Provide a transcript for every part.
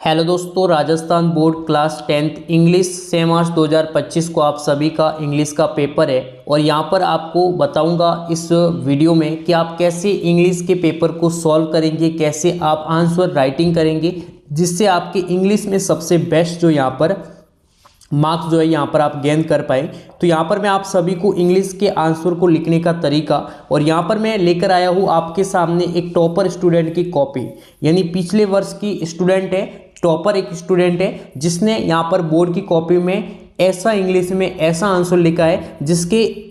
Hello दोस्तों, Rajasthan board class 10th English 6 मार्च 2025 को आप सभी का इंग्लिश का पेपर है। और यहाँ पर आपको बताऊंगा इस वीडियो में कि आप कैसे इंग्लिश के पेपर को सॉल्व करेंगे, कैसे आप आंसर राइटिंग करेंगे, जिससे आपके इंग्लिश में सबसे बेस्ट जो यहाँ पर मार्क्स जो है यहाँ पर आप गेन कर पाए। तो यहाँ पर मैं आप सभी को इंग्लिश के आंसर को लिखने का तरीका और यहाँ पर मैं लेकर आया हूँ आपके सामने एक टॉपर स्टूडेंट की कॉपी, यानी पिछले वर्ष की स्टूडेंट है, टॉपर एक स्टूडेंट है जिसने यहाँ पर बोर्ड की कॉपी में ऐसा इंग्लिश में ऐसा आंसर लिखा है जिसके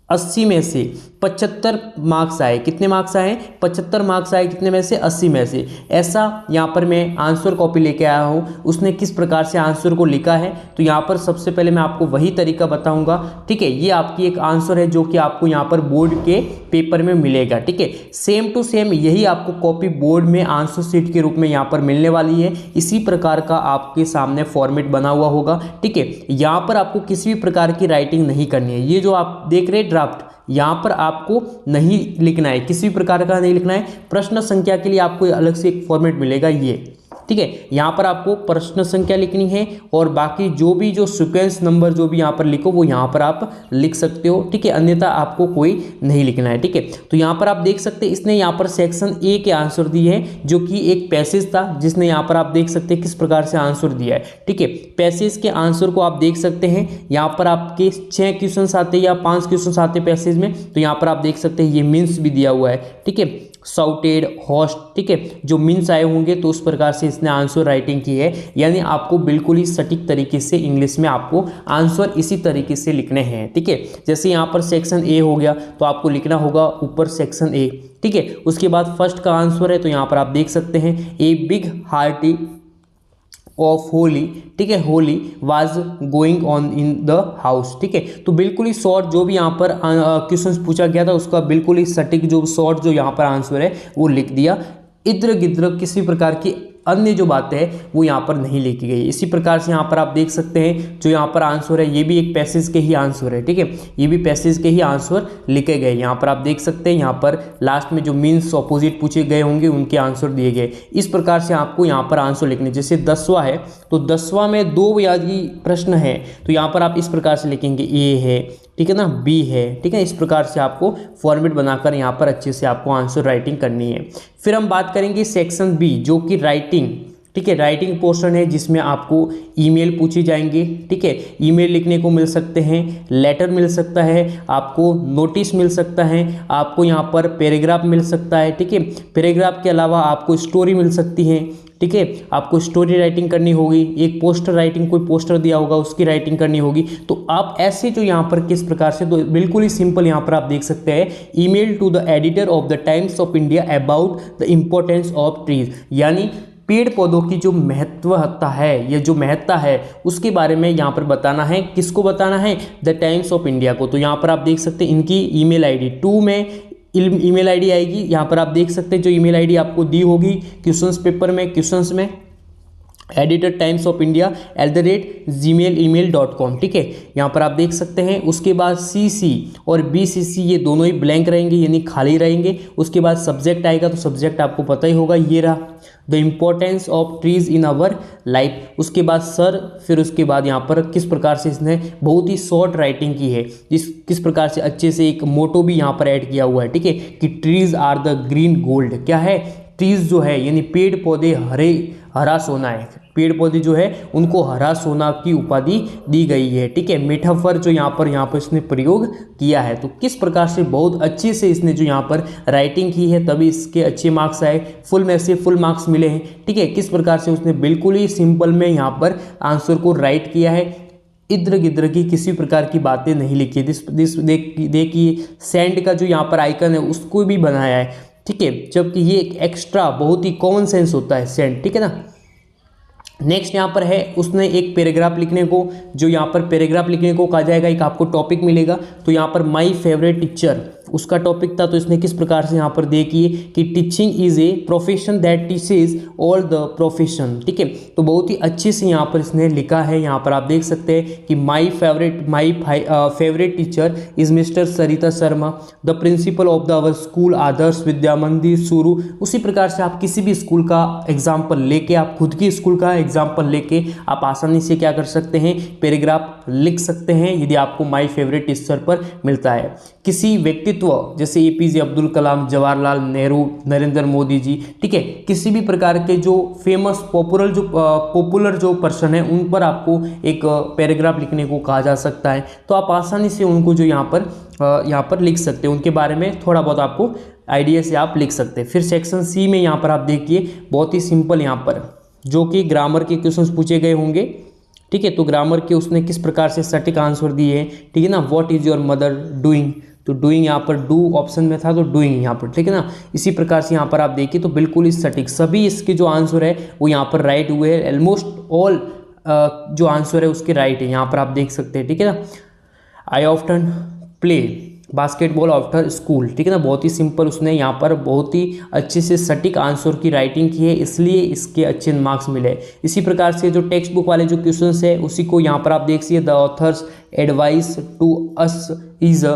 80 में से 75 मार्क्स आए। कितने मार्क्स आए? 75 मार्क्स आए। कितने में से? 80 में से। ऐसा यहाँ पर मैं आंसर कॉपी लेके आया हूँ, उसने किस प्रकार से आंसर को लिखा है। तो यहाँ पर सबसे पहले मैं आपको वही तरीका बताऊँगा, ठीक है। ये आपकी एक आंसर है जो कि आपको यहाँ पर बोर्ड के पेपर में मिलेगा, ठीक है। सेम टू सेम यही आपको कॉपी बोर्ड में आंसर शीट के रूप में यहाँ पर मिलने वाली है। इसी प्रकार का आपके सामने फॉर्मेट बना हुआ होगा, ठीक है। यहाँ पर आपको किसी भी प्रकार की राइटिंग नहीं करनी है। ये जो आप देख रहे हैं ड्राफ्ट, यहाँ पर आपको नहीं लिखना है, किसी भी प्रकार का नहीं लिखना है। प्रश्न संख्या के लिए आपको अलग से एक फॉर्मेट मिलेगा, ये, ठीक है। यहाँ पर आपको प्रश्न संख्या लिखनी है और बाकी जो सीक्वेंस नंबर जो भी यहाँ पर लिखो वो यहाँ पर आप लिख सकते हो, ठीक है। अन्यथा आपको कोई नहीं लिखना है, ठीक है। तो यहाँ पर आप देख सकते हैं इसने यहाँ पर सेक्शन ए के आंसर दिए हैं, जो कि एक पैसेज था जिसने यहाँ पर आप देख सकते हैं किस प्रकार से आंसर दिया है, ठीक है। पैसेज के आंसर को आप देख सकते हैं, यहाँ पर आपके 6 क्वेश्चन आते हैं या 5 क्वेश्चन आते हैं पैसेज में। तो यहाँ पर आप देख सकते हैं ये मीन्स भी दिया हुआ है, ठीक है। साउटेड होस्ट, ठीक है, जो मीन्स आए होंगे तो उस प्रकार से इसने आंसर राइटिंग की है। यानी आपको बिल्कुल ही सटीक तरीके से इंग्लिश में आपको आंसर इसी तरीके से लिखने हैं, ठीक है। जैसे यहाँ पर सेक्शन ए हो गया तो आपको लिखना होगा ऊपर सेक्शन ए, ठीक है। उसके बाद फर्स्ट का आंसर है तो यहाँ पर आप देख सकते हैं a big hearty of Holi, ठीक है, Holi was going on in the house, ठीक है। तो बिल्कुल ही शॉर्ट जो भी यहाँ पर क्वेश्चन पूछा गया था उसका बिल्कुल ही सटीक जो शॉर्ट जो यहाँ पर आंसर है वो लिख दिया। इधर गिधर किसी प्रकार की अन्य जो बातें हैं वो यहाँ पर नहीं लिखी गई। इसी प्रकार से यहाँ पर आप देख सकते हैं जो यहाँ पर आंसर है ये भी एक पैसेज के ही आंसर है, ठीक है। ये भी पैसेज के ही आंसर लिखे गए। यहाँ पर आप देख सकते हैं यहाँ पर लास्ट में जो मीन्स ऑपोजिट पूछे गए होंगे उनके आंसर दिए गए। इस प्रकार से आपको यहाँ पर आंसर लिखने, जैसे 10वां है तो 10वां में 2 यादी प्रश्न है तो यहाँ पर आप इस प्रकार से लिखेंगे ए है, ठीक है ना, बी है, ठीक है। इस प्रकार से आपको फॉर्मेट बनाकर यहाँ पर अच्छे से आपको आंसर राइटिंग करनी है। फिर हम बात करेंगे सेक्शन बी जो कि राइटिंग, ठीक है, राइटिंग पोर्शन है जिसमें आपको ईमेल पूछे जाएंगे, ठीक है। ईमेल लिखने को मिल सकते हैं, लेटर मिल सकता है, आपको नोटिस मिल सकता है, आपको यहाँ पर पैराग्राफ मिल सकता है, ठीक है। पैराग्राफ के अलावा आपको स्टोरी मिल सकती है, ठीक है। आपको स्टोरी राइटिंग करनी होगी, एक पोस्टर राइटिंग, कोई पोस्टर दिया होगा उसकी राइटिंग करनी होगी। तो आप ऐसे जो यहाँ पर किस प्रकार से, तो बिल्कुल ही सिंपल यहाँ पर आप देख सकते हैं email to the editor of the Times of India about the importance of trees, यानी पेड़ पौधों की जो महत्वता है, ये जो महत्ता है उसके बारे में यहाँ पर बताना है। किसको बताना है? द टाइम्स ऑफ इंडिया को। तो यहाँ पर आप देख सकते हैं इनकी ईमेल आईडी 2 में ईमेल आईडी आएगी। यहाँ पर आप देख सकते हैं जो ईमेल आईडी आपको दी होगी क्वेश्चंस पेपर में, क्वेश्चंस में editor times of India @gmail.com, ठीक है। यहाँ पर आप देख सकते हैं। उसके बाद CC और BCC ये दोनों ही ब्लैंक रहेंगे यानी खाली रहेंगे। उसके बाद सब्जेक्ट आएगा तो सब्जेक्ट आपको पता ही होगा, ये रहा the importance of trees in our life. उसके बाद सर, फिर उसके बाद यहाँ पर किस प्रकार से इसने बहुत ही शॉर्ट राइटिंग की है, किस प्रकार से अच्छे से एक मोटो भी यहाँ पर ऐड किया हुआ है, ठीक है, कि trees are the green gold. क्या है? ट्रीज जो है यानी पेड़ पौधे हरा सोना है, पेड़ पौधे जो है उनको हरा सोना की उपाधि दी गई है, ठीक है। मेटाफर जो यहाँ पर इसने प्रयोग किया है। तो किस प्रकार से बहुत अच्छे से इसने जो यहाँ पर राइटिंग की है तभी इसके अच्छे मार्क्स आए, फुल में से फुल मार्क्स मिले हैं, ठीक है। किस प्रकार से उसने बिल्कुल ही सिंपल में यहाँ पर आंसर को राइट किया है, इधर गिधर की किसी प्रकार की बातें नहीं लिखी है। देखिए सैंड का जो यहाँ पर आइकन है उसको भी बनाया है, ठीक है, जबकि ये एक एक्स्ट्रा बहुत ही कॉमन सेंस होता है सैंड, ठीक है ना। नेक्स्ट यहाँ पर है उसने एक पैराग्राफ लिखने को, जो यहाँ पर पैराग्राफ लिखने को कहा जाएगा, एक आपको टॉपिक मिलेगा। तो यहाँ पर माय फेवरेट टीचर उसका टॉपिक था। तो इसने किस प्रकार से यहाँ पर देखिए कि teaching is a profession that teaches all the profession, ठीक है। तो बहुत ही अच्छे से यहाँ पर इसने लिखा है। यहाँ पर आप देख सकते हैं कि my favourite teacher is mister Sarita Sharma, the principal of the our school Adarsh Vidya Mandir शुरू। उसी प्रकार से आप किसी भी स्कूल का एग्जाम्पल लेके, आप खुद की स्कूल का एग्जाम्पल लेके आप आसानी से क्या कर सकते हैं, पैराग्राफ लिख सकते हैं यदि आपको माई फेवरेट टीचर पर मिलता है। किसी व्यक्तित्व जैसे एपीजे अब्दुल कलाम, जवाहरलाल नेहरू, नरेंद्र मोदी जी, ठीक है, किसी भी प्रकार के जो फेमस पॉपुलर जो पर्सन है उन पर आपको एक पैराग्राफ लिखने को कहा जा सकता है। तो आप आसानी से उनको जो यहाँ पर लिख सकते हैं, उनके बारे में थोड़ा बहुत आपको आइडिया से आप लिख सकते हैं। फिर सेक्शन सी में यहाँ पर आप देखिए बहुत ही सिंपल यहाँ पर जो कि ग्रामर के क्वेश्चंस पूछे गए होंगे, ठीक है। तो ग्रामर के उसने किस प्रकार से सटीक आंसर दिए हैं, ठीक है ना। What is your mother doing, तो डूइंग यहाँ पर डू ऑप्शन में था तो डूइंग यहाँ पर, ठीक है ना। इसी प्रकार से यहाँ पर आप देखिए तो बिल्कुल इस सटीक सभी इसके जो आंसर है वो यहाँ पर राइट हुए हैं। ऑलमोस्ट ऑल जो आंसर है उसके राइट है, यहाँ पर आप देख सकते हैं, ठीक है ना। आई often play basketball after school, ठीक है ना। बहुत ही सिंपल उसने यहाँ पर बहुत ही अच्छे से सटीक आंसर की राइटिंग की है, इसलिए इसके अच्छे मार्क्स मिले। इसी प्रकार से जो टेक्स्ट बुक वाले जो क्वेश्चंस है उसी को यहाँ पर आप देख सकते, the author's advice to us is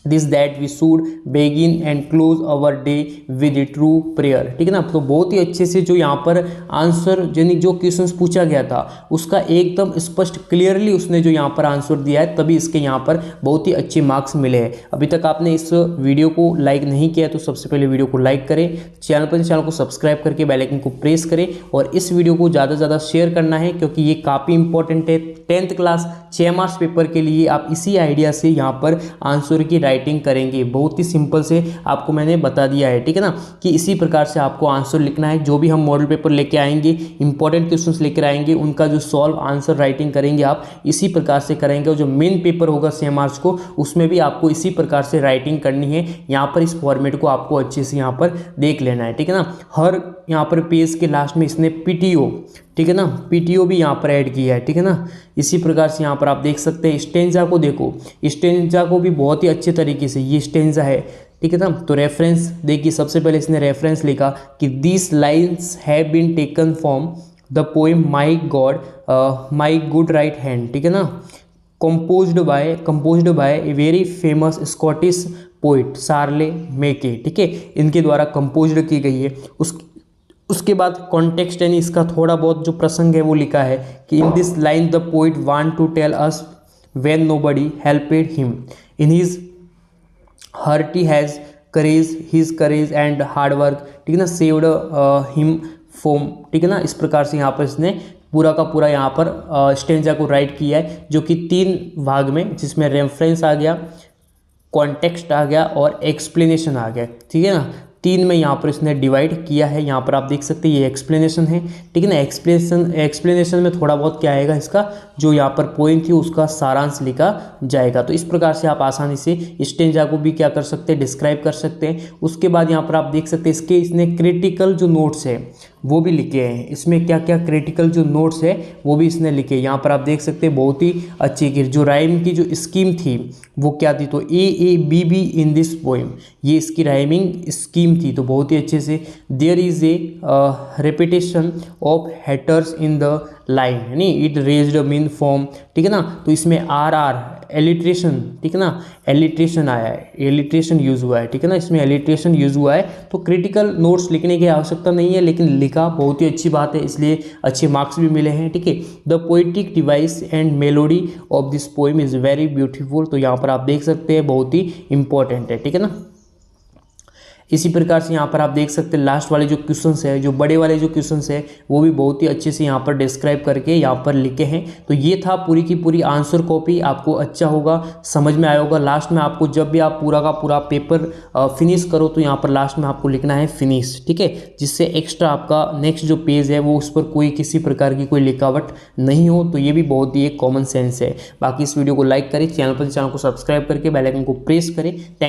this that we should begin and close our day with a true prayer, ठीक है ना। तो बहुत ही अच्छे से जो यहाँ पर आंसर यानी जो क्वेश्चंस पूछा गया था उसका एकदम स्पष्ट क्लियरली उसने जो यहाँ पर आंसर दिया है, तभी इसके यहाँ पर बहुत ही अच्छे मार्क्स मिले हैं। अभी तक आपने इस वीडियो को लाइक नहीं किया तो सबसे पहले वीडियो को लाइक करें, चैनल को सब्सक्राइब करके बेल आइकन को प्रेस करें और इस वीडियो को ज़्यादा से ज़्यादा शेयर करना है क्योंकि ये काफ़ी इंपॉर्टेंट है। 10th क्लास 6 मार्क्स पेपर के लिए आप इसी आइडिया से यहाँ पर आंसर की राइटिंग करेंगे। बहुत ही सिंपल से आपको मैंने बता दिया है, ठीक है ना, कि इसी प्रकार से आपको आंसर लिखना है। जो भी हम मॉडल पेपर लेके आएंगे, इंपॉर्टेंट क्वेश्चंस लेकर आएंगे, उनका जो सॉल्व आंसर राइटिंग करेंगे आप इसी प्रकार से करेंगे। और जो मेन पेपर होगा 6 मार्च को उसमें भी आपको इसी प्रकार से राइटिंग करनी है। यहाँ पर इस फॉर्मेट को आपको अच्छे से यहाँ पर देख लेना है, ठीक है ना। हर यहाँ पर पेज के लास्ट में इसने पीटीओ, ठीक है ना, पीटीओ भी यहाँ पर ऐड किया है, ठीक है ना। इसी प्रकार से यहाँ पर आप देख सकते हैं स्टेंजा को देखो, स्टेंजा को भी बहुत ही अच्छे तरीके से ये स्टेंजा है, ठीक है ना। तो रेफरेंस देखिए, सबसे पहले इसने रेफरेंस लिखा कि this lines have been taken from the poem my God my good right hand, ठीक है ना, composed by a very famous Scottish poet Charles Mackay, ठीक है, इनके द्वारा कंपोज्ड की गई है। उसके बाद कॉन्टेक्स्ट यानी इसका थोड़ा बहुत जो प्रसंग है वो लिखा है कि in this line the poet want to tell us when nobody helped him in his hurt he has courage his courage and hard work, ठीक है ना, सेव्ड हिम फ्रॉम, ठीक है ना। इस प्रकार से यहाँ पर इसने पूरा का पूरा यहाँ पर स्टेंजा को राइट किया है, जो कि 3 भाग में, जिसमें रेफरेंस आ गया, कॉन्टेक्स्ट आ गया और एक्सप्लेनेशन आ गया, ठीक है ना। 3 में यहाँ पर इसने डिवाइड किया है। यहाँ पर आप देख सकते हैं ये एक्सप्लेनेशन है, ठीक है ना। एक्सप्लेनेशन में थोड़ा बहुत क्या आएगा, इसका जो यहाँ पर पॉइंट थी उसका सारांश लिखा जाएगा। तो इस प्रकार से आप आसानी से स्टेंजा को भी क्या कर सकते हैं, डिस्क्राइब कर सकते हैं। उसके बाद यहाँ पर आप देख सकते हैं इसने क्रिटिकल जो नोट्स है वो भी लिखे हैं। इसमें क्या क्या क्रिटिकल जो नोट्स है वो भी इसने लिखे। यहाँ पर आप देख सकते हैं बहुत ही अच्छी की जो राइम की जो स्कीम थी वो क्या थी, तो AABB इन दिस पोएम, ये इसकी राइमिंग स्कीम थी। तो बहुत ही अच्छे से there is a repetition of haters in the line, यानी इट रेज्ड मीन फॉर्म, ठीक है ना। तो इसमें RR एलिट्रेशन, ठीक है ना, एलिट्रेशन आया है, एलिट्रेशन यूज हुआ है, ठीक है ना, इसमें एलिट्रेशन यूज हुआ है। तो क्रिटिकल नोट्स लिखने की आवश्यकता नहीं है, लेकिन लिखा बहुत ही अच्छी बात है, इसलिए अच्छे मार्क्स भी मिले हैं, ठीक है। The poetic device and melody of this poem is very beautiful, तो यहाँ पर आप देख सकते हैं बहुत ही इंपॉर्टेंट है, ठीक है ना। इसी प्रकार से यहाँ पर आप देख सकते हैं लास्ट वाले जो क्वेश्चंस है, जो बड़े वाले जो क्वेश्चंस है वो भी बहुत ही अच्छे से यहाँ पर डिस्क्राइब करके यहाँ पर लिखे हैं। तो ये था पूरी की पूरी आंसर कॉपी, आपको अच्छा होगा, समझ में आया होगा। लास्ट में आपको जब भी आप पूरा का पूरा पेपर फिनिश करो तो यहाँ पर लास्ट में आपको लिखना है फिनिश, ठीक है, जिससे एक्स्ट्रा आपका नेक्स्ट जो पेज है वो उस पर कोई किसी प्रकार की कोई लिखावट नहीं हो। तो ये भी बहुत ही एक कॉमन सेंस है। बाकी इस वीडियो को लाइक करें, चैनल को सब्सक्राइब करके बेल आइकन को प्रेस करें। थैंक